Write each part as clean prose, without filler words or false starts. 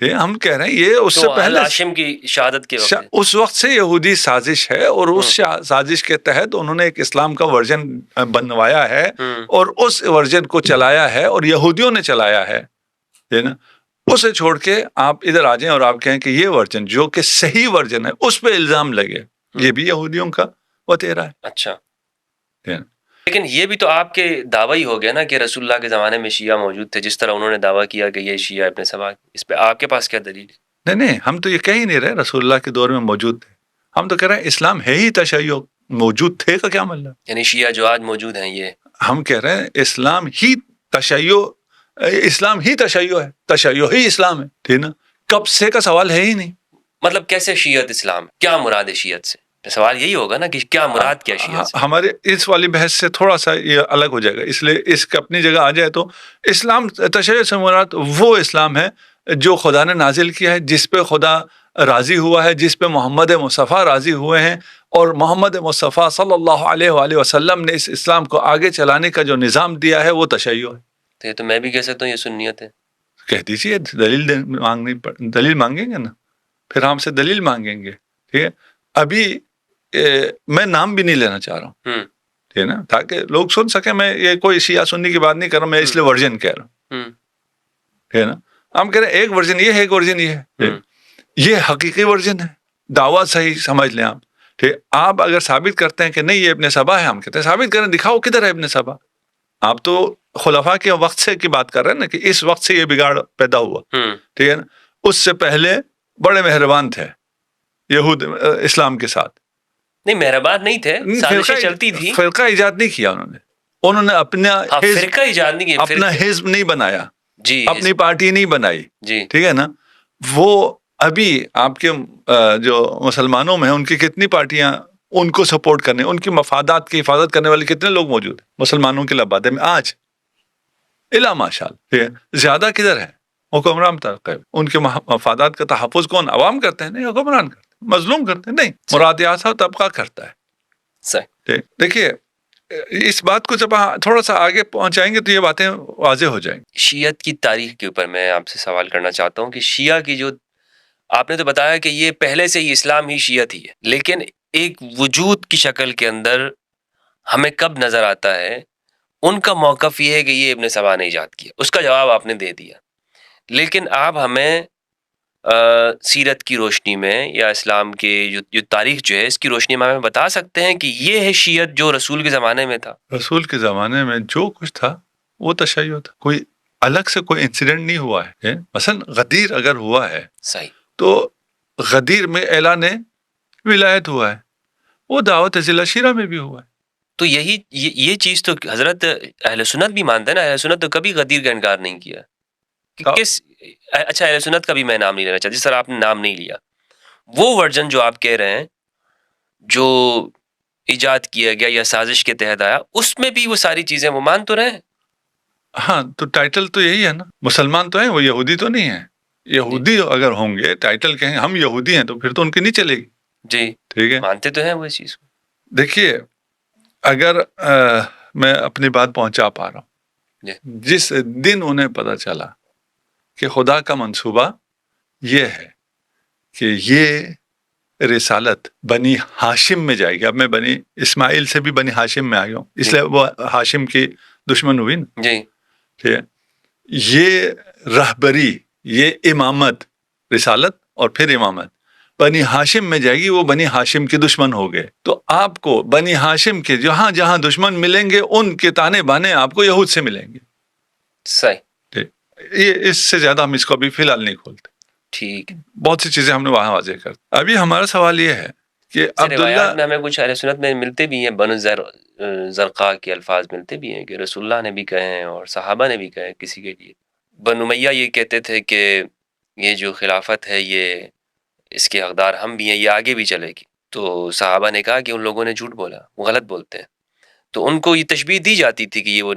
ہم کہہ رہے ہیں یہ اس سے پہلے ہاشم کی شہادت کے وقت اس وقت سے یہودی سازش ہے، اور اس سازش کے تحت انہوں نے ایک اسلام کا ورژن بنوایا ہے اور اس ورژن کو چلایا ہے، اور یہودیوں نے چلایا ہے نا۔ اسے چھوڑ کے آپ ادھر آ جائیں اور آپ کہیں کہ یہ ورژن جو کہ صحیح ورژن ہے اس پہ الزام لگے، یہ بھی یہودیوں کا وتیرا ہے۔ اچھا، لیکن یہ بھی تو آپ کے دعویٰ ہی ہو گیا نا کہ رسول اللہ کے زمانے میں شیعہ موجود تھے، جس طرح انہوں نے دعویٰ کیا کہ یہ شیعہ ابن سبا، اس پہ آپ کے پاس کیا دلیل؟ نہیں، ہم تو یہ کہہ ہی نہیں رہے رسول اللہ کے دور میں موجود تھے، ہم تو کہہ رہے ہیں اسلام ہے ہی تشیع، موجود تھے کا کیا مطلب؟ یعنی شیعہ جو آج موجود ہیں یہ ہم کہہ رہے ہیں اسلام ہی تشیع، اسلام ہی تشیع ہے، تشیع ہی اسلام ہے، ٹھیک نا؟ کب سے کا سوال ہے ہی نہیں۔ مطلب کیسے شیعت اسلام، کیا مراد ہے شیعت سے؟ سوال یہی ہوگا نا کہ کیا مراد کیا شیعت سے؟ ہمارے اس والی بحث سے تھوڑا سا یہ الگ ہو جائے گا، اس لیے اس کا اپنی جگہ آ جائے تو اسلام تشیع سے مراد وہ اسلام ہے جو خدا نے نازل کیا ہے، جس پہ خدا راضی ہوا ہے، جس پہ محمد مصطفیٰ راضی ہوئے ہیں، اور محمد مصطفیٰ صلی اللہ علیہ وآلہ وسلم نے اس اسلام کو آگے چلانے کا جو نظام دیا ہے وہ تشیع ہے۔ تو میں بھی کہہ سکتا ہوں یہ سنیت ہے؟ کہہ دیجیے، دلیل مانگیں گے نا، پھر ہم سے دلیل مانگیں گے، ٹھیک ہے؟ ابھی میں نام بھی نہیں لینا چاہ رہا ہوں، ٹھیک ہے نا، تاکہ لوگ سن سکیں، میں یہ کوئی شیعہ سنی کی بات نہیں کر رہا، میں اس لیے ورژن کہہ رہا ہوں، ٹھیک ہے نا۔ ہم کہہ رہے ہیں ایک ورژن یہ ہے، ایک ورژن یہ ہے، یہ حقیقی ورژن ہے، دعویٰ صحیح سمجھ لیں آپ، ٹھیک۔ آپ اگر ثابت کرتے ہیں کہ نہیں یہ ابن سبا ہے، ہم کہتے ہیں ثابت کریں، دکھاؤ کدھر ہے ابن سبا۔ آپ تو خلفاء کے وقت سے کی بات کر رہے ہیں نا، کہ اس وقت سے یہ بگاڑ پیدا ہوا، ٹھیک ہے نا۔ اس سے پہلے بڑے مہربان تھے یہود اسلام کے ساتھ، نہیں مہربان نہیں تھے، سازشیں چلتی تھی، فرقہ ایجاد نہیں کیا انہوں نے اپنا فرقہ ایجاد نہیں کیا، اپنا حزب نہیں بنایا، جی اپنی پارٹی نہیں بنائی، جی، ٹھیک ہے نا۔ وہ ابھی آپ کے جو مسلمانوں میں ہیں ان کی کتنی پارٹیاں ان کو سپورٹ کرنے، ان کی مفادات کی حفاظت کرنے والے کتنے لوگ موجود ہیں مسلمانوں کے لبادے میں آج، الا ماشاء اللہ، زیادہ کدھر ہے؟ حکمران طبقے، ان کے مفادات کا تحفظ کون؟ عوام کرتے ہیں؟ نہیں، حکمران کرتے ہیں، مظلوم کرتے ہیں؟ نہیں، مراد ایسا طبقہ کرتا ہے۔ صحیح، دیکھیے اس بات کو جب تھوڑا سا آگے پہنچائیں گے تو یہ باتیں واضح ہو جائیں گی۔ شیعت کی تاریخ کے اوپر میں آپ سے سوال کرنا چاہتا ہوں کہ شیعہ کی جو آپ نے تو بتایا کہ یہ پہلے سے ہی اسلام ہی شیعت ہی ہے، لیکن ایک وجود کی شکل کے اندر ہمیں کب نظر آتا ہے ان کا موقف یہ ہے کہ یہ ابن سبا نے ایجاد کیا، اس کا جواب آپ نے دے دیا، لیکن آپ ہمیں سیرت کی روشنی میں یا اسلام کے جو تاریخ جو ہے اس کی روشنی میں ہمیں بتا سکتے ہیں کہ یہ ہے شیعت جو رسول کے زمانے میں تھا؟ رسول کے زمانے میں جو کچھ تھا وہ تشیع تھا، کوئی الگ سے کوئی انسیڈنٹ نہیں ہوا ہے۔ مثلا غدیر اگر ہوا ہے صحیح، تو غدیر میں اعلان ولایت ہوا ہے، وہ دعوت ذی العشیرہ میں بھی ہوا ہے۔ تو یہ چیز تو حضرت اہل سنت بھی مانتے ہیں نا، اہل سنت تو کبھی غدیر کا انکار نہیں کیا۔ اچھا، اہل سنت کا بھی میں نام نہیں لینا چاہتا، جس طرح آپ نے نام نہیں لیا، وہ ورژن جو آپ کہہ رہے ہیں جو ایجاد کیا گیا یا سازش کے تحت آیا، اس میں بھی وہ ساری چیزیں وہ مان تو رہے ہیں۔ ہاں، تو ٹائٹل تو یہی ہے نا، مسلمان تو ہیں، وہ یہودی تو نہیں ہیں۔ یہودی اگر ہوں گے ٹائٹل کہیں ہم یہودی ہیں تو پھر تو ان کی نہیں چلے گی، جی ٹھیک ہے، مانتے تو ہیں وہ اس چیز کو۔ دیکھیے اگر میں اپنی بات پہنچا پا رہا ہوں، جس دن انہیں پتہ چلا کہ خدا کا منصوبہ یہ ہے کہ یہ رسالت بنی ہاشم میں جائے گی، اب میں بنی اسماعیل سے بھی بنی ہاشم میں آ گیا ہوں، اس لیے وہ ہاشم کی دشمن ہوئی نا، جی، ٹھیک ہے، یہ رہبری، یہ امامت، رسالت اور پھر امامت بنی ہاشم میں جائے گی، وہ بنی ہاشم کے دشمن ہو گئے، تو آپ کو بنی ہاشم کے جہاں جہاں دشمن ملیں گے ان کے تانے بانے آپ کو یہود سے ملیں گے۔ صحیح، ٹھیک، یہ اس سے زیادہ ہم اس کو ابھی فی الحال نہیں کھولتے، ٹھیک، بہت سی چیزیں ہم نے وہاں واضح کر۔ ابھی ہمارا سوال یہ ہے کہ روایات میں ہمیں کچھ اہل سنت میں ملتے بھی ہیں، بنو زرقاء کے الفاظ ملتے بھی ہیں کہ رسول اللہ نے بھی کہے ہیں اور صحابہ نے بھی کہے کسی کے لیے۔ بنو امیہ یہ کہتے تھے کہ یہ جو خلافت ہے یہ اس کے حقدار ہم بھی ہیں، یہ آگے بھی چلے گی، تو صحابہ نے کہا کہ ان لوگوں نے جھوٹ بولا، وہ غلط بولتے ہیں، تو ان کو یہ تشبیہ دی جاتی تھی کہ یہ وہ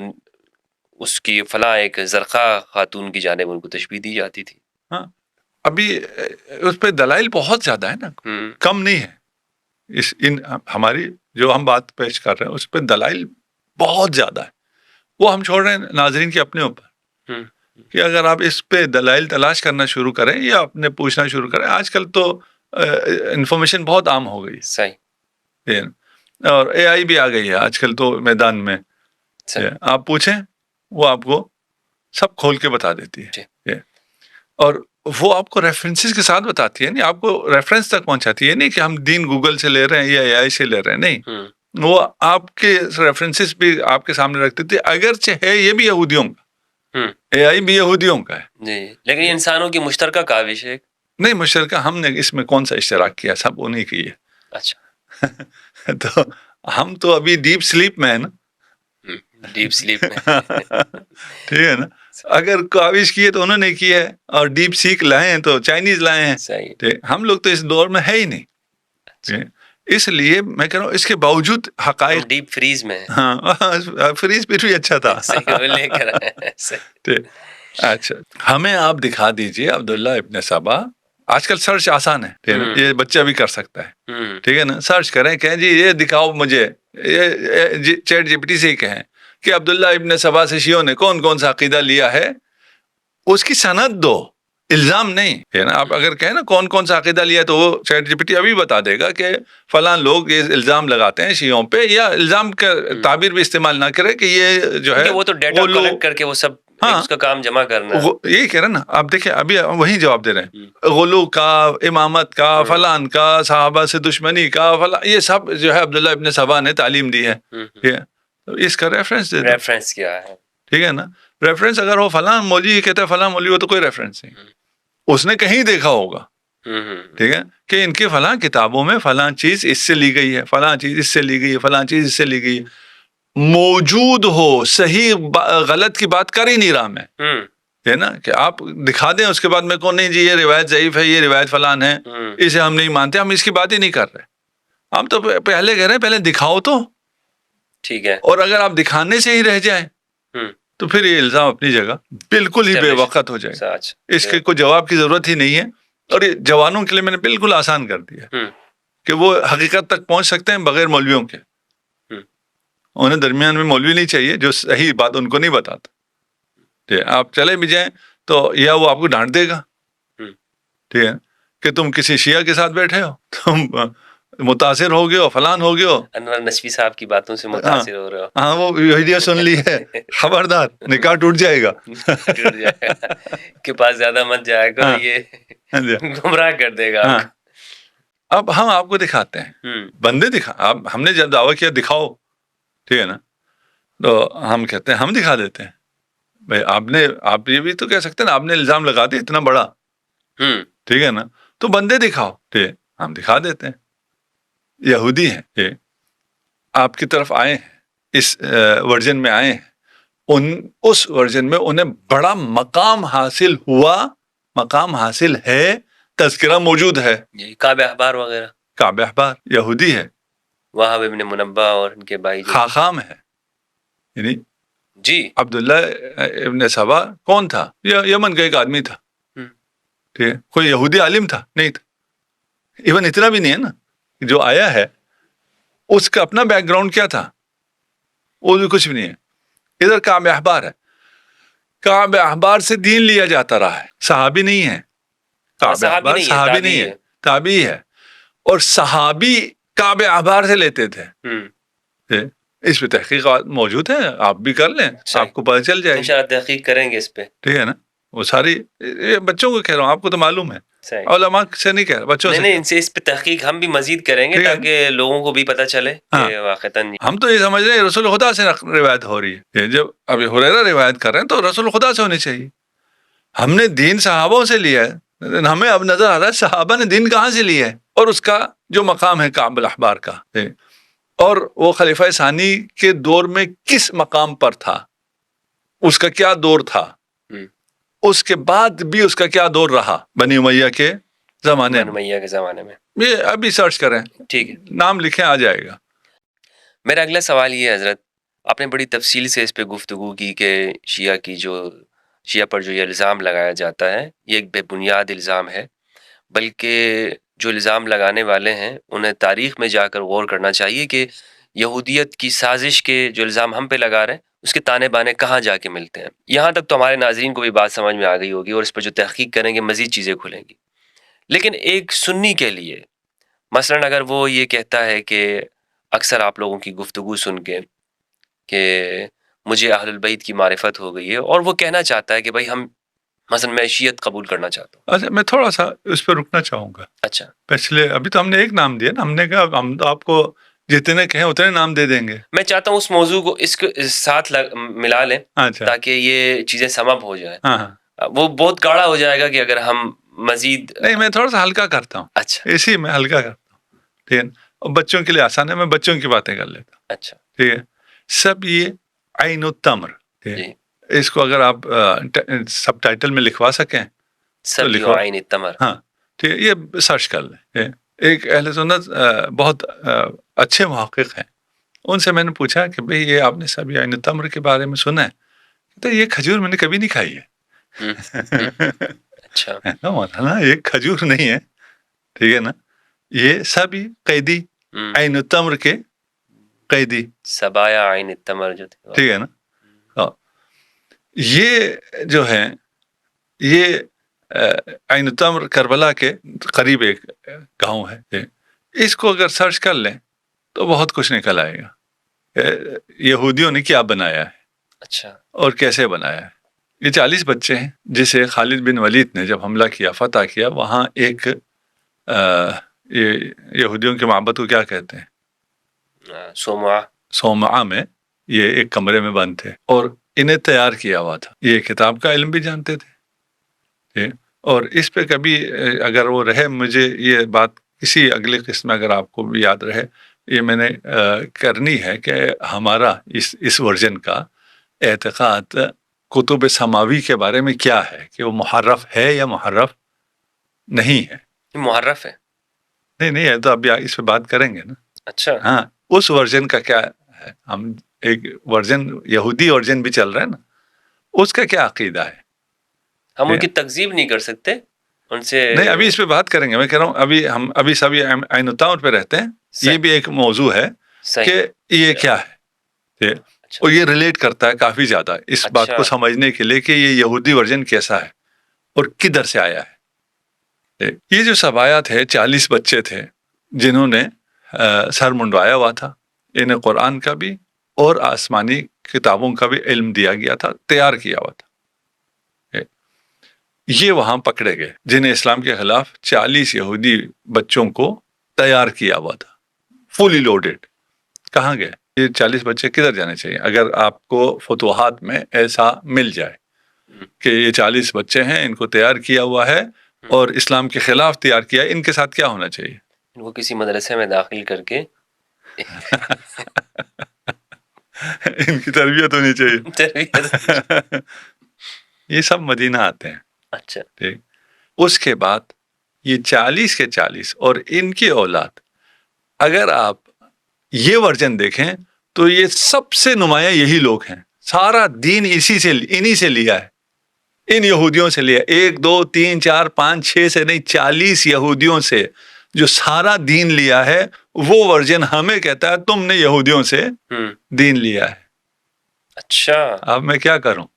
اس کی فلاں ایک زرقاء خاتون کی جانب ان کو تشبیہ دی جاتی تھی۔ ہاں، ابھی اس پہ دلائل بہت زیادہ ہے نا، کم نہیں ہے، ہماری جو ہم بات پیش کر رہے ہیں اس پہ دلائل بہت زیادہ ہے، وہ ہم چھوڑ رہے ہیں ناظرین کے اپنے اوپر۔ کہ اگر آپ اس پہ دلائل تلاش کرنا شروع کریں یا اپنے پوچھنا شروع کریں. آج کل تو انفارمیشن بہت عام ہو گئی. صحیح. اور اے آئی بھی آ گئی ہے آج کل تو میدان میں. آپ پوچھیں وہ آپ کو سب کھول کے بتا دیتی ہے. اور وہ آپ کو ریفرنسز کے ساتھ بتاتی ہے. نہیں آپ کو ریفرنس تک پہنچاتی ہے. نہیں کہ ہم دین گوگل سے لے رہے ہیں یا اے آئی سے لے رہے ہیں. نہیں, وہ آپ کے ریفرنسز بھی آپ کے سامنے رکھتی تھی. اگرچہ ہے یہ بھی یہودیوں کا, اے آئی بھی یہودیوں کا ہے جی, لیکن انسانوں کی مشترکہ کاوش ہے. نہیں مشترکہ ہم نے اس میں کون سا اشتراک کیا, سب انہیں کی ہے. اچھا. تو ہم تو ابھی ڈیپ سلیپ میں ہے نا. ڈیپ سلیپ میں ٹھیک ہے نا. اگر کاوش کی ہے تو انہوں نے کی ہے, اور ڈیپ سیک لائے ہیں تو چائنیز لائے ہیں. ہم لوگ تو اس دور میں ہے ہی نہیں. اس لیے میں کہہ رہا ہوں اس کے باوجود حقائق ڈیپ فریز میں. ہاں فریز پھر بھی اچھا تھا. اچھا ہمیں آپ دکھا دیجئے عبداللہ ابن سبا. آج کل سرچ آسان ہے, یہ بچہ بھی کر سکتا ہے. ٹھیک ہے نا. سرچ کریں کہیں جی یہ دکھاؤ مجھے, یہ چیٹ جی پی ٹی سے ہی کہیں کہ عبداللہ ابن سبا سے شیعوں نے کون کون سا عقیدہ لیا ہے. اس کی سند دو, الزام نہیں ہے نا. آپ اگر کہیں نا کون کون سا عقیدہ لیا ہے تو وہ چیٹ جی پی ٹی ابھی بتا دے گا کہ فلاں لوگ یہ الزام لگاتے ہیں شیعوں پہ, یا الزام کا تعبیر بھی استعمال نہ کرے کہ یہ جو ہے وہ تو ڈیٹا کلیکٹ کر کے وہ سب اس کا کام جمع کرنا ہے. یہی کہہ رہے نا آپ. دیکھیں ابھی وہی جواب دے رہے ہیں, غلو کا, امامت کا, فلان کا, صحابہ سے دشمنی کا, فلاں, یہ سب جو ہے عبداللہ ابن سبا نے تعلیم دی ہے. اس کا ریفرنس دے دو. ریفرنس کیا ہے, ٹھیک ہے نا. ریفرنس اگر وہ فلاں مولوی کہتا ہے فلاں مولوی, وہ تو کوئی ریفرنس نہیں. اس نے کہیں دیکھا ہوگا, ٹھیک ہے, کہ ان کی فلاں کتابوں میں فلاں چیز اس سے لی گئی ہے, فلاں چیز اس سے لی گئی ہے, فلاں چیز اس سے لی گئی ہے. موجود ہو, صحیح غلط کی بات کر ہی نہیں رہا میں, ہے نا, کہ آپ دکھا دیں اس کے بعد میں کو نہیں جی یہ روایت ضعیف ہے, یہ روایت فلان ہے, اسے ہم نہیں مانتے, ہم اس کی بات ہی نہیں کر رہے. ہم تو پہلے کہہ رہے ہیں پہلے دکھاؤ تو ٹھیک ہے. اور اگر آپ دکھانے سے ہی رہ جائیں تو پھر یہ الزام اپنی جگہ بالکل ہی بے وقت ہو جائے گا. اس کے کوئی جواب کی ضرورت ہی نہیں ہے. اور یہ جوانوں کے لیے میں نے بالکل آسان کر دیا کہ وہ حقیقت تک پہنچ سکتے ہیں بغیر مولویوں کے. انہیں درمیان میں مولوی نہیں چاہیے جو صحیح بات ان کو نہیں بتاتا. آپ چلے بھی جائیں تو یا وہ آپ کو ڈانٹ دے گا, ٹھیک ہے, کہ تم کسی شیعہ کے ساتھ بیٹھے ہو, تم متاثر ہو گئے ہو, فلان ہو گئے ہو, انور نشوی صاحب کی باتوں سے متاثر ہو رہے ہو. ہاں وہ ویڈیو سن لی ہے, خبردار نکاح ٹوٹ جائے گا. کے پاس زیادہ مت جائے گا, یہ گمراہ کر دے گا. اب ہم آپ کو دکھاتے ہیں بندے ہم نے جب دعویٰ کیا دکھاؤ, ٹھیک ہے نا, تو ہم کہتے ہیں ہم دکھا دیتے ہیں. بھائی آپ یہ بھی تو کہہ سکتے ہیں نا, آپ نے الزام لگا دیا اتنا بڑا, ٹھیک ہے نا, تو بندے دکھاؤ. ٹھیک, ہم دکھا دیتے ہیں. یہودی ہیں, آپ کی طرف آئے ہیں, اس ورژن میں آئے ہیں, اس ورژن میں انہیں بڑا مقام حاصل ہوا, مقام حاصل ہے, تذکرہ موجود ہے. کعب احبار وغیرہ, کعب احبار یہودی ہے, وہاب ابن منبع اور ان کے بھائی خاخام ہے. یعنی جی عبداللہ ابن سبا کون تھا؟ یمن کا ایک آدمی تھا. ٹھیک ہے, کوئی یہودی عالم تھا نہیں تھا. ایون اتنا بھی نہیں ہے نا, جو آیا ہے اس کا اپنا بیک گراؤنڈ کیا تھا وہ بھی کچھ بھی نہیں ہے. ادھر کعب احبار ہے, کعب احبار سے دین لیا جاتا رہا ہے, صحابی نہیں ہے. کعب احبار صحابی نہیں ہے, تابعی ہے. اور صحابی کعب احبار سے لیتے تھے. اس پہ تحقیقات موجود ہیں, آپ بھی کر لیں, آپ کو پتہ چل جائے گی. انشاءاللہ تحقیق کریں گے اس پہ, ٹھیک ہے نا. وہ ساری بچوں کو کہہ رہا ہوں, آپ کو تو معلوم ہے, علماء سے نہیں کہہ رہا, بچوں سے. نہیں ان سے اس پہ تحقیق ہم بھی مزید کریں گے تاکہ لوگوں کو بھی پتہ چلے کہ واقعتاً ہم تو یہ سمجھ رہے ہیں رسول خدا سے روایت ہو رہی ہے. جب ابھی ہریرہ روایت کر رہے ہیں تو رسول خدا سے ہونی چاہیے. ہم نے دین صحابوں سے لیا ہے, ہمیں اب نظر آ رہا ہے صحابہ نے دین کہاں سے لیا ہے, اور اس کا جو مقام ہے کعب الاحبار کا, اور وہ خلیفہ ثانی کے دور میں کس مقام پر تھا, اس کا کیا دور تھا, اس کے بعد بھی اس کا کیا دور رہا بنی امیہ کے زمانے میں. یہ ابھی سرچ کریں, ٹھیک ہے, نام لکھیں آ جائے گا. میرا اگلا سوال یہ ہے حضرت, آپ نے بڑی تفصیل سے اس پہ گفتگو کی کہ شیعہ پر جو یہ الزام لگایا جاتا ہے یہ ایک بے بنیاد الزام ہے, بلکہ جو الزام لگانے والے ہیں انہیں تاریخ میں جا کر غور کرنا چاہیے کہ یہودیت کی سازش کے جو الزام ہم پہ لگا رہے ہیں اس کے تانے بانے کہاں جا کے ملتے ہیں. یہاں تک تو ہمارے ناظرین کو بھی بات سمجھ میں آ گئی ہوگی اور اس پر جو تحقیق کریں گے مزید چیزیں کھلیں گی. لیکن ایک سنی کے لیے مثلاً اگر وہ یہ کہتا ہے کہ اکثر آپ لوگوں کی گفتگو سن کے کہ مجھے اہل البیت کی معرفت ہو گئی ہے اور وہ کہنا چاہتا ہے کہ بھائی ہم مثلا میں شیعت قبول کرنا چاہتا ہوں. اچھا میں تھوڑا سا اس پہ رکنا چاہوں گا. اچھا پچھلے ابھی تو ہم نے ایک نام دیا نا, ہم نے کہا ہم تو آپ کو جتنے کہیں اتنے نام دے دیں گے. میں چاہتا ہوں اس موضوع کو اس کے ساتھ ملا لیں اچھا تاکہ یہ چیزیں سمب ہو جائیں. ہاں ہاں وہ بہت گاڑا ہو جائے گا کہ اگر ہم مزید نہیں, میں تھوڑا سا ہلکا کرتا ہوں. اچھا اسی میں ہلکا کرتا ہوں, ٹھیک ہے. اور بچوں کے لیے آسان ہے, میں بچوں کی باتیں کر لیتا ہوں. اچھا ٹھیک ہے. سب یہ عین التمر, جی اس کو اگر آپ سب ٹائٹل میں لکھوا سکیں سب لکھو. عین التمر. ہاں ٹھیک ہے, یہ سرچ کر لیں. ایک اہل سنت بہت اچھے محقق ہیں, ان سے میں نے پوچھا کہ بھئی یہ آپ نے سب عین التمر کے بارے میں سنا ہے؟ تو یہ کھجور میں نے کبھی نہیں کھائی ہے. اچھا مولانا یہ کھجور نہیں ہے, ٹھیک ہے نا, یہ سبی قیدی عین التمر کے قیدی, سبایا عین التمر جو تھے, ٹھیک ہے نا. یہ جو ہے یہ عین التمر کربلا کے قریب ایک گاؤں ہے. اس کو اگر سرچ کر لیں تو بہت کچھ نکل آئے گا یہودیوں نے کیا بنایا ہے اچھا اور کیسے بنایا ہے. یہ 40 بچے ہیں جسے خالد بن ولید نے جب حملہ کیا, فتح کیا, وہاں ایک یہودیوں کے معبد کو کیا کہتے ہیں, صومعہ میں یہ ایک کمرے میں بند تھے اور انہیں تیار کیا ہوا تھا. یہ کتاب کا علم بھی جانتے تھے. اور اس پہ کبھی اگر وہ رہے, مجھے یہ بات کسی اگلے قسم میں اگر آپ کو بھی یاد رہے, یہ میں نے کرنی ہے کہ ہمارا اس ورژن کا اعتقاد کتب سماوی کے بارے میں کیا ہے, کہ وہ محرف ہے یا محرف نہیں ہے. محرف ہے. نہیں ہے تو ابھی اس پہ بات کریں گے نا. اچھا ہاں, اس ورژن کا کیا ہے, ہم ایک ورژن یہودی ورژن بھی چل رہا ہے نا, اس کا کیا عقیدہ ہے. ہم ان کی تکذیب نہیں کر سکتے ان سے. نہیں, ابھی اس پہ بات کریں گے. میں کہہ رہا ہوں ابھی سب عین التمر پہ رہتے ہیں. یہ بھی ایک موضوع ہے کہ یہ کیا ہے, اور یہ ریلیٹ کرتا ہے کافی زیادہ اس بات کو سمجھنے کے لیے کہ یہ یہودی ورژن کیسا ہے اور کدھر سے آیا ہے. یہ جو سبایات ہے 40 بچے تھے جنہوں نے سر منڈوایا ہوا تھا. انہیں قرآن کا بھی اور آسمانی کتابوں کا بھی علم دیا گیا تھا, تیار کیا ہوا تھا. یہ وہاں پکڑے گئے جنہیں اسلام کے خلاف 40 یہودی بچوں کو تیار کیا ہوا تھا, فلی لوڈڈ. کہاں گئے یہ 40 بچے, کدھر جانے چاہیے اگر آپ کو فتوحات میں ایسا مل جائے کہ یہ 40 بچے ہیں, ان کو تیار کیا ہوا ہے اور اسلام کے خلاف تیار کیا ہے, ان کے ساتھ کیا ہونا چاہیے؟ ان کو کسی مدرسے میں داخل کر کے ان کی تربیت ہونی چاہیے. یہ سب مدینہ آتے ہیں. اچھا ٹھیک. اس کے بعد یہ 40 کے 40 اور ان کی اولاد, اگر آپ یہ ورژن دیکھیں تو یہ سب سے نمایاں یہی لوگ ہیں. سارا دین انہی سے لیا ہے, ان یہودیوں سے لیا. 1 2 3 4 5 6 سے نہیں, 40 یہودیوں سے جو سارا دین لیا ہے. وہ ورژن ہمیں کہتا ہے تم نے یہودیوں سے دین لیا ہے. اچھا اب میں کیا کروں؟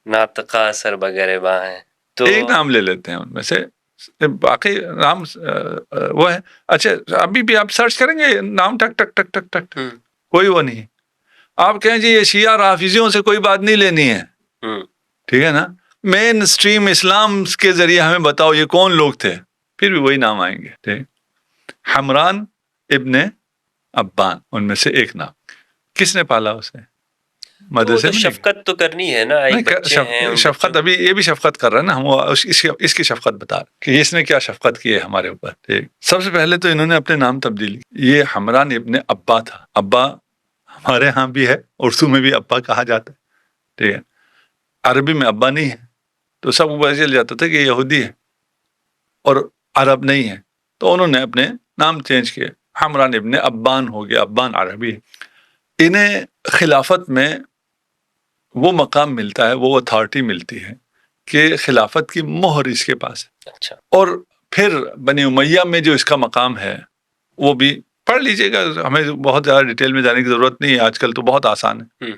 ناطقہ سر بغیر باہیں, تو ایک نام لے لیتے ہیں ان میں سے, باقی نام وہ ہے. اچھا ابھی بھی آپ سرچ کریں گے نام ٹک ٹک ٹک ٹک ٹک, کوئی وہ نہیں. آپ کہیں جی یہ شیعہ رافضیوں سے کوئی بات نہیں لینی ہے, ٹھیک ہے نا, مین اسٹریم اسلام کے ذریعے ہمیں بتاؤ یہ کون لوگ تھے, پھر بھی وہی نام آئیں گے. ٹھیک. حمران ابن ابان ان میں سے ایک نام. کس نے پالا اسے؟ مدرسے میں. شفقت تو کرنی ہے نا, ایک بچے ہیں. شفقت ابھی یہ بھی شفقت کر رہا ہے نا, ہم اس کی شفقت بتا رہے کہ اس نے کیا شفقت کی ہے ہمارے اوپر. ٹھیک. سب سے پہلے تو انہوں نے اپنے نام تبدیل کی. یہ حمران ابن ابا تھا. ابا ہمارے ہاں بھی ہے, اردو میں بھی ابا کہا جاتا ہے. ٹھیک ہے. عربی میں ابا نہیں ہے تو سب کو پتہ چل جاتا تھا کہ یہودی ہے اور عرب نہیں ہے, تو انہوں نے اپنے نام چینج کیے. حمران ابن ابان ہو گیا, ابان عربی ہے. انہیں خلافت میں وہ مقام ملتا ہے, وہ اتھارٹی ملتی ہے کہ خلافت کی مہر اس کے پاس ہے. اچھا. اور پھر بنی امیہ میں جو اس کا مقام ہے وہ بھی پڑھ لیجیے گا, ہمیں بہت زیادہ ڈیٹیل میں جانے کی ضرورت نہیں ہے, آج کل تو بہت آسان ہے.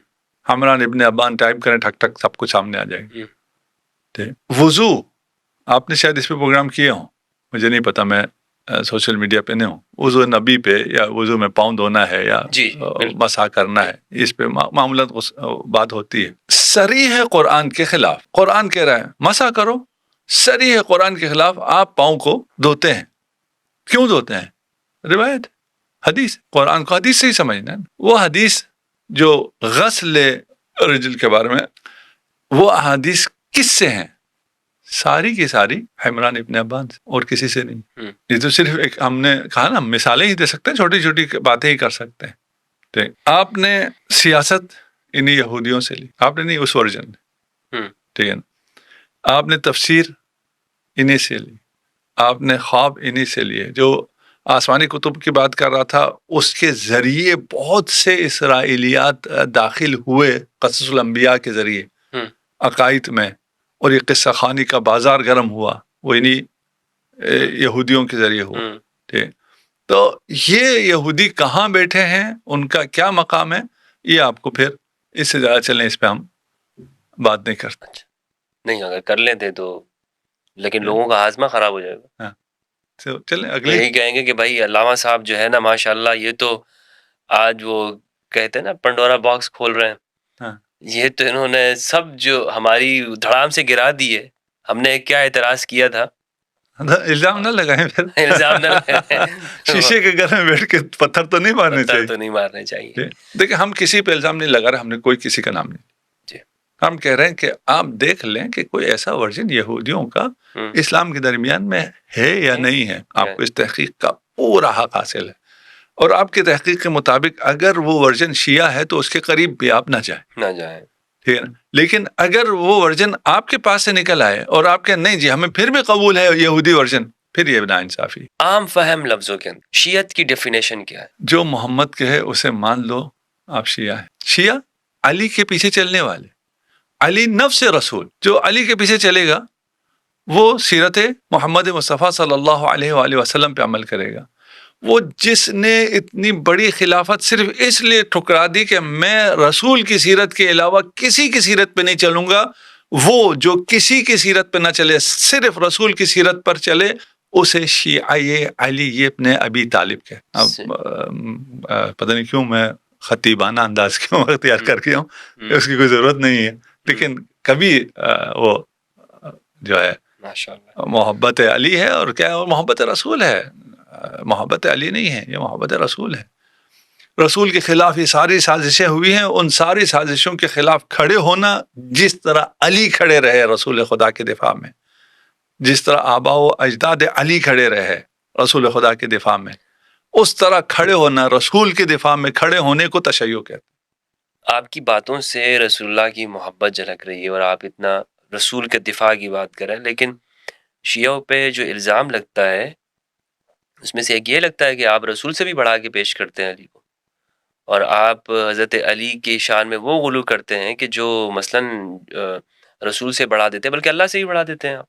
حمران ابن ابان ٹائپ کریں, ٹھک ٹھک سب کچھ سامنے آ جائے گا. وضو آپ نے شاید اس پہ پروگرام کیے ہوں, مجھے نہیں پتا, میں سوشل میڈیا پہ نہیں ہوں. وضو نبی پہ یا وضو میں پاؤں دھونا ہے یا مسح کرنا ہے, اس پہ معمولات بات ہوتی ہے. صریح ہے قرآن کے خلاف, قرآن کہہ رہا ہے مسح کرو, صریح ہے قرآن کے خلاف آپ پاؤں کو دھوتے ہیں. کیوں دھوتے ہیں؟ روایت, حدیث, قرآن کو حدیث سے ہی سمجھنا ہے. وہ حدیث جو غسل رجل کے بارے میں, وہ احادیث کس سے ہیں؟ ساری کی ساری حمران ابن ابان سے, اور کسی سے نہیں. یہ تو صرف ایک ہم نے کہا نا, مثالیں ہی دے سکتے ہیں, چھوٹی چھوٹی باتیں ہی کر سکتے ہیں. آپ نے سیاست انہی یہودیوں سے لی, آپ نے نہیں, اس ورژن نے, ٹھیک ہے نا. آپ نے تفسیر انہی سے لی, آپ نے خواب انہی سے لیے. جو آسمانی کتب کی بات کر رہا تھا, اس کے ذریعے بہت سے اسرائیلیات داخل ہوئے قصص الانبیاء کے ذریعے عقائد میں, اور یہ قصہ خانی کا بازار گرم ہوا, وہ انہی یہودیوں کے ذریعے ہوا. ٹھیک, تو یہ یہودی کہاں بیٹھے ہیں, ان کا کیا مقام ہے, یہ آپ کو پھر اس سے زیادہ چلیں, اس پہ ہم بات نہیں کرتے. نہیں, اگر کر لیتے تو, لیکن لوگوں کا ہاضمہ خراب ہو جائے گا. چلیں اگلے یہی کہیں گے کہ بھائی علامہ صاحب جو ہے نا ماشاءاللہ, یہ تو آج وہ کہتے ہیں نا پنڈورا باکس کھول رہے ہیں. یہ تو انہوں نے سب جو ہماری دھڑام سے گرا دی ہے. ہم نے کیا اعتراض کیا تھا, الزام نہ لگائیں پھر, الزام نہ لگائیں. شیشے کے گھر میں بیٹھ کے پتھر تو نہیں مارنے چاہیے, تو نہیں مارنے چاہیے. دیکھیں ہم کسی پہ الزام نہیں لگا رہے, ہم نے کوئی کسی کا نام نہیں. ہم کہہ رہے ہیں کہ آپ دیکھ لیں کہ کوئی ایسا ورژن یہودیوں کا اسلام کے درمیان میں ہے یا نہیں ہے. آپ کو اس تحقیق کا پورا حق حاصل ہے, اور آپ کی تحقیق کے مطابق اگر وہ ورژن شیعہ ہے تو اس کے قریب بھی آپ نہ جائیں. ٹھیک ہے نا. لیکن اگر وہ ورژن آپ کے پاس سے نکل آئے اور آپ کے نہیں جی ہمیں پھر بھی قبول ہے یہودی ورژن, پھر یہ نا انصافی. عام فہم لفظوں کے اندر شیعت کی ڈیفینیشن کیا ہے؟ جو محمد کے ہے اسے مان لو آپ شیعہ ہے. شیعہ علی کے پیچھے چلنے والے, علی نفس رسول, جو علی کے پیچھے چلے گا وہ سیرت محمد مصطفیٰ صلی اللہ علیہ وآلہ وسلم پہ عمل کرے گا. وہ جس نے اتنی بڑی خلافت صرف اس لیے ٹھکرا دی کہ میں رسول کی سیرت کے علاوہ کسی کی سیرت پہ نہیں چلوں گا, وہ جو کسی کی سیرت پہ نہ چلے صرف رسول کی سیرت پر چلے, اسے شیعہ علی یہ اپنے ابی طالب کے. اب پتہ نہیں کیوں میں خطیبانہ انداز کیوں اختیار کر کے ہوں, اس کی کوئی ضرورت نہیں ہے, لیکن کبھی وہ جو ہے محبت علی ہے, اور کیا ہے محبت رسول ہے. محبت علی نہیں ہے, یہ محبت رسول ہے. رسول کے خلاف یہ ساری سازشیں ہوئی ہیں, ان ساری سازشوں کے خلاف کھڑے ہونا, جس طرح علی کھڑے رہے رسول خدا کے دفاع میں, جس طرح آبا و اجداد علی کھڑے رہے رسول خدا کے دفاع میں, اس طرح کھڑے ہونا, رسول کے دفاع میں کھڑے ہونے کو تشیع کہتے ہیں. آپ کی باتوں سے رسول اللہ کی محبت جھلک رہی ہے, اور آپ اتنا رسول کے دفاع کی بات کریں, لیکن شیعوں پہ جو الزام لگتا ہے اس میں سے ایک یہ لگتا ہے کہ آپ رسول سے بھی بڑھا کے پیش کرتے ہیں علی کو, اور آپ حضرت علی کی شان میں وہ غلو کرتے ہیں کہ جو مثلاً رسول سے بڑھا دیتے ہیں, بلکہ اللہ سے ہی بڑھا دیتے ہیں آپ.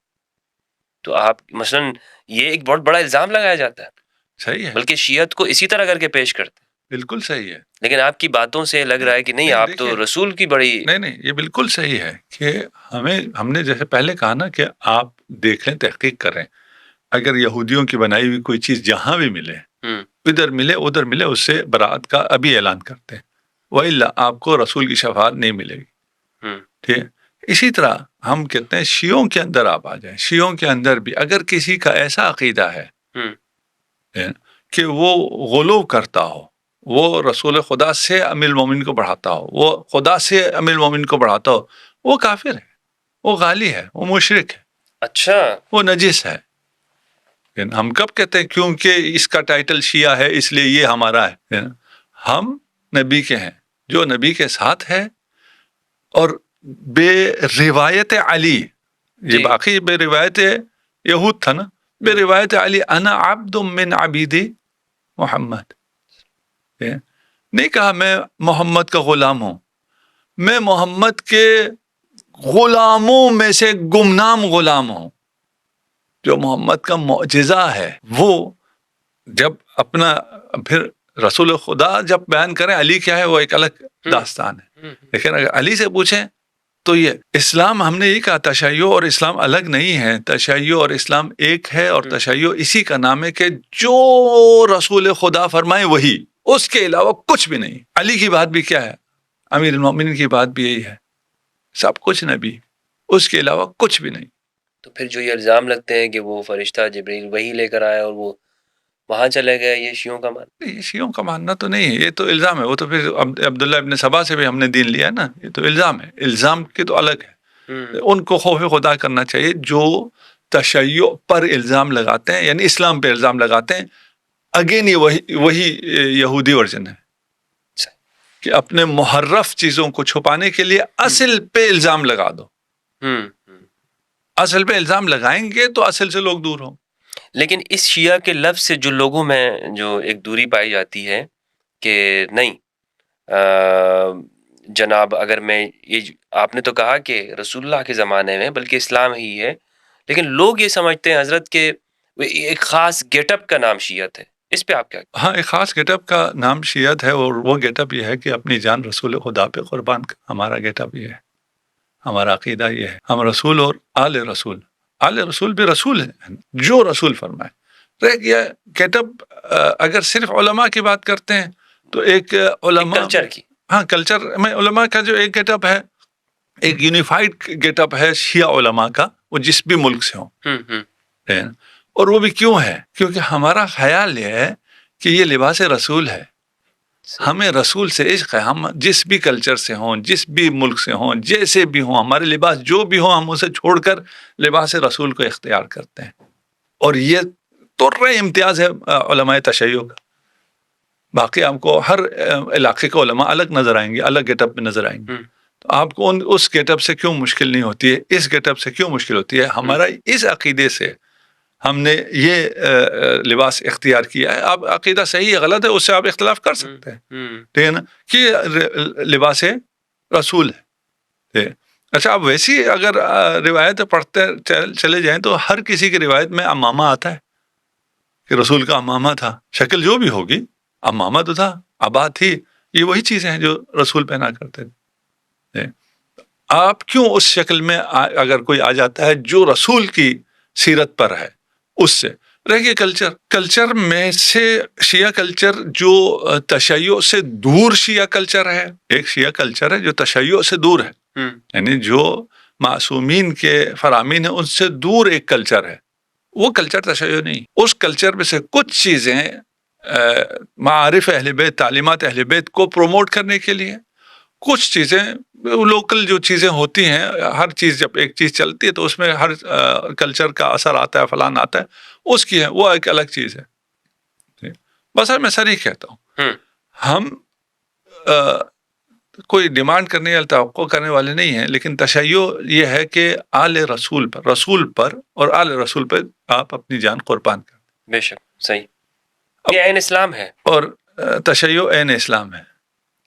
تو آپ مثلاً یہ ایک بہت بڑا الزام لگایا جاتا ہے. صحیح ہے, بلکہ شیعت کو اسی طرح کر کے پیش کرتے ہیں. بالکل صحیح ہے, لیکن آپ کی باتوں سے لگ رہا ہے کہ نہیں, آپ تو رسول کی بڑی. نہیں, یہ بالکل صحیح ہے کہ ہم نے جیسے پہلے کہا نا کہ آپ دیکھیں, تحقیق کریں, اگر یہودیوں کی بنائی ہوئی کوئی چیز جہاں بھی ملے, ادھر ملے ادھر ملے, اس سے برات کا ابھی اعلان کرتے ہیں, وَإِلَّا آپ کو رسول کی شفاعت نہیں ملے گی. ٹھیک ہے. اسی طرح ہم کہتے ہیں شیعوں کے اندر آپ آ جائیں, شیعوں کے اندر بھی اگر کسی کا ایسا عقیدہ ہے کہ وہ غلو کرتا ہو, وہ رسول خدا سے امیر المومنین کو بڑھاتا ہو, وہ خدا سے امیر المومنین کو بڑھاتا ہو, وہ کافر ہے, وہ غالی ہے, وہ مشرک ہے. اچھا, وہ نجس ہے. ہم کب کہتے ہیں کیونکہ اس کا ٹائٹل شیعہ ہے اس لیے یہ ہمارا ہے؟ ہم نبی کے ہیں, جو نبی کے ساتھ ہے, اور بے روایت علی, یہ باقی بے روایت یہود تھا نا, بے روایت علی انا عبد من عبید محمد, نہیں کہا میں محمد کا غلام ہوں, میں محمد کے غلاموں میں سے گمنام غلام ہوں. جو محمد کا معجزہ ہے, وہ جب اپنا پھر رسول خدا جب بیان کریں علی کیا ہے وہ ایک الگ داستان ہے، لیکن اگر علی سے پوچھیں تو یہ اسلام ہم نے یہ کہا تشیع اور اسلام الگ نہیں ہے، تشیع اور اسلام ایک ہے، اور تشیع اسی کا نام ہے کہ جو رسول خدا فرمائے وہی، اس کے علاوہ کچھ بھی نہیں۔ علی کی بات بھی کیا ہے، امیر المومنین کی بات بھی یہی ہے، سب کچھ نبی، اس کے علاوہ کچھ بھی نہیں۔ تو پھر جو یہ الزام لگتے ہیں کہ وہ فرشتہ جبریل وہی لے کر آیا اور وہ وہاں چلے گئے، یہ شیعوں کا ماننا؟ یہ شیعوں کا ماننا تو نہیں ہے، یہ تو الزام ہے، وہ تو پھر عبداللہ ابن سبا سے بھی ہم نے دین لیا نا، یہ تو الزام ہے، الزام کی تو الگ ہے۔ ان کو خوف خدا کرنا چاہیے جو تشیع پر الزام لگاتے ہیں، یعنی اسلام پہ الزام لگاتے ہیں، اگین یہ وہی یہودی ورژن ہے کہ اپنے محرف چیزوں کو چھپانے کے لیے اصل پہ الزام لگا دو۔ اصل پہ الزام لگائیں گے تو اصل سے لوگ دور ہوں۔ لیکن اس شیعہ کے لفظ سے جو لوگوں میں جو ایک دوری پائی جاتی ہے کہ نہیں جناب، اگر میں یہ آپ نے تو کہا کہ رسول اللہ کے زمانے میں بلکہ اسلام ہی ہے، لیکن لوگ یہ سمجھتے ہیں حضرت کہ ایک خاص گیٹ اپ کا نام شیعت ہے، اس پہ آپ کیا؟ ہاں، ایک خاص گیٹ اپ کا نام شیعت ہے، اور وہ گیٹ اپ یہ ہے کہ اپنی جان رسول خدا پہ قربان۔ ہمارا گیٹ اپ یہ ہے، ہمارا عقیدہ یہ ہے، ہم رسول اور آل رسول بھی رسول ہیں، جو رسول فرمائے۔ یہ گیٹ اپ اگر صرف علماء کی بات کرتے ہیں تو ایک علماء کلچر کی، ہاں کلچر میں علماء کا جو ایک گیٹ اپ ہے، ایک یونیفائڈ گیٹ اپ ہے شیعہ علماء کا، وہ جس بھی ملک سے ہوں، اور وہ بھی کیوں ہے؟ کیونکہ ہمارا خیال یہ ہے کہ یہ لباس رسول ہے، ہمیں رسول سے عشق ہے، ہم جس بھی کلچر سے ہوں، جس بھی ملک سے ہوں، جیسے بھی ہوں، ہمارے لباس جو بھی ہوں، ہم اسے چھوڑ کر لباس رسول کو اختیار کرتے ہیں، اور یہ طر امتیاز ہے علماء تشیع کا۔ باقی آپ کو ہر علاقے کے علماء الگ نظر آئیں گے، الگ گیٹ اپ میں نظر آئیں گے، تو آپ کو اس گیٹ اپ سے کیوں مشکل نہیں ہوتی ہے، اس گیٹ اپ سے کیوں مشکل ہوتی ہے؟ ہمارا اس عقیدے سے ہم نے یہ لباس اختیار کیا ہے۔ آپ عقیدہ صحیح ہے غلط ہے، اس سے آپ اختلاف کر سکتے ہیں، ٹھیک ہے نا، کہ لباس رسول ہے۔ اچھا، آپ ویسی اگر روایت پڑھتے چلے جائیں تو ہر کسی کی روایت میں امامہ آتا ہے کہ رسول کا امامہ تھا، شکل جو بھی ہوگی، امامہ تو تھا، عبا تھی، یہ وہی چیزیں ہیں جو رسول پہنا کرتے تھے۔ آپ کیوں اس شکل میں اگر کوئی آ جاتا ہے جو رسول کی سیرت پر ہے، اس سے رہ گئے کلچر میں سے شیعہ کلچر جو تشیع سے دور شیعہ کلچر ہے، ایک شیعہ کلچر ہے جو تشیع سے دور ہے، یعنی جو معصومین کے فرامین ہیں ان سے دور ایک کلچر ہے، وہ کلچر تشیع نہیں۔ اس کلچر میں سے کچھ چیزیں معارف اہل بیت، تعلیمات اہل بیت کو پروموٹ کرنے کے لیے، کچھ چیزیں لوکل جو چیزیں ہوتی ہیں، ہر چیز جب ایک چیز چلتی ہے تو اس میں ہر کلچر کا اثر آتا ہے، فلان آتا ہے، اس کی ہے، وہ ایک الگ چیز ہے۔ بس میں صریح کہتا ہوں، ہم کوئی ڈیمانڈ کرنے یا توقع کرنے والے نہیں ہیں، لیکن تشیع یہ ہے کہ آل رسول پر اور آل رسول پہ آپ اپنی جان قربان کریں۔ بے شک، صحیح، یہ عین اسلام ہے، اور تشیع عین اسلام ہے،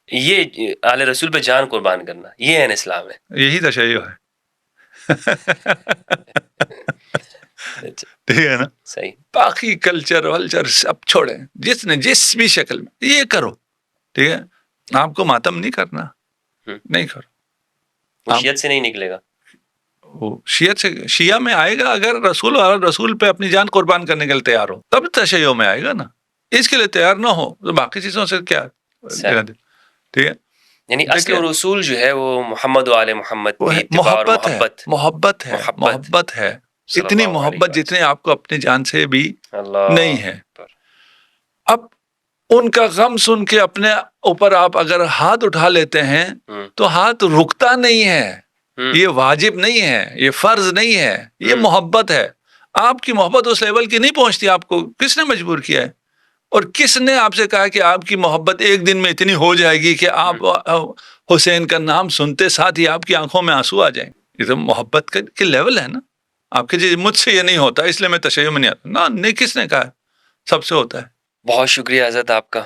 یہ آل رسول پہ جان قربان کرنا یہ عین اسلام ہے، یہی تشیع ہے، ٹھیک ہے نا۔ صحیح، باقی کلچر ولچر سب چھوڑیں، جس نے جس بھی شکل میں یہ کرو، ٹھیک ہے، آپ کو ماتم نہیں کرنا، نہیں کرو، وہ شیعت سے نہیں نکلے گا، وہ شیعت سے شیعہ میں آئے گا اگر رسول اور رسول پہ اپنی جان قربان کرنے کے لیے تیار ہو، تب تشیع میں آئے گا نا۔ اس کے لیے تیار نہ ہو تو باقی چیزوں سے کیا، ٹھیک ہے۔ یعنی اصل و رسول جو ہے وہ محمد و آل محمد کی اتباع اور محبت ہے، اتنی محبت جتنے آپ کو اپنی جان سے بھی نہیں ہے۔ اب ان کا غم سن کے اپنے اوپر آپ اگر ہاتھ اٹھا لیتے ہیں تو ہاتھ رکتا نہیں ہے، یہ واجب نہیں ہے، یہ فرض نہیں ہے، یہ محبت ہے۔ آپ کی محبت اس لیول کی نہیں پہنچتی، آپ کو کس نے مجبور کیا ہے؟ اور کس نے آپ سے کہا کہ آپ کی محبت ایک دن میں اتنی ہو جائے گی کہ آپ حسین کا نام سنتے ساتھ ہی آپ کی آنکھوں میں آنسو آ جائیں؟ یہ تو محبت کے لیول ہے نا۔ آپ کے جی مجھ سے یہ نہیں ہوتا اس لیے میں تشیع میں نہیں آتا، نہ، کس نے کہا؟ سب سے ہوتا ہے۔ بہت شکریہ حضرت آپ کا،